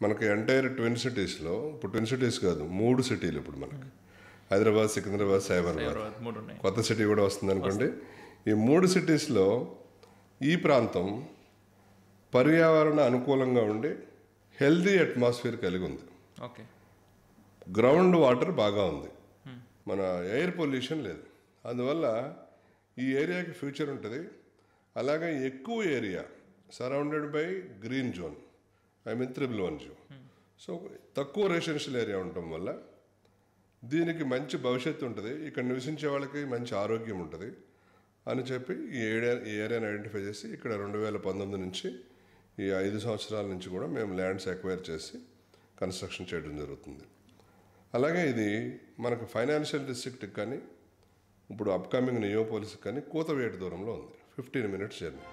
మనకి entire twin సిటీస్లో ఇప్పుడు ట్విన్ సిటీస్ కాదు 3 సిటీలు ఇప్పుడు మనకి హైదరాబాద్, సికింద్రాబాద్, సైబరాబాద్, కొత్త సిటీ కూడా వస్తుంది అనుకోండి. ఈ 3 సిటీస్లో ఈ ప్రాంతం పర్యావరణ అనుకూలంగా ఉండి హెల్దీ అట్మాస్ఫియర్ కలిగి ఉంది. గ్రౌండ్ వాటర్ బాగా ఉంది, మన ఎయిర్ పొల్యూషన్ లేదు. అందువల్ల ఈ ఏరియాకి ఫ్యూచర్ ఉంటుంది. అలాగే ఎక్కువ area surrounded by green zone, triple zone. So తక్కువ రెసిడెన్షియల్ ఏరియా ఉండటం వల్ల దీనికి మంచి భవిష్యత్తు ఉంటుంది, ఇక్కడ నివసించే వాళ్ళకి మంచి ఆరోగ్యం ఉంటుంది అని చెప్పి ఈ ఏరియాని ఐడెంటిఫై చేసి ఇక్కడ 2019 నుంచి ఈ 5 సంవత్సరాల నుంచి కూడా మేము ల్యాండ్స్ ఎక్వైర్ చేసి కన్స్ట్రక్షన్ చేయడం జరుగుతుంది. అలాగే ఇది మనకు ఫైనాన్షియల్ డిస్ట్రిక్ట్కి కానీ ఇప్పుడు అప్కమింగ్ నియోపోలిస్కి కానీ కూతవేటు దూరంలో ఉంది, 15 minutes జర్నీ.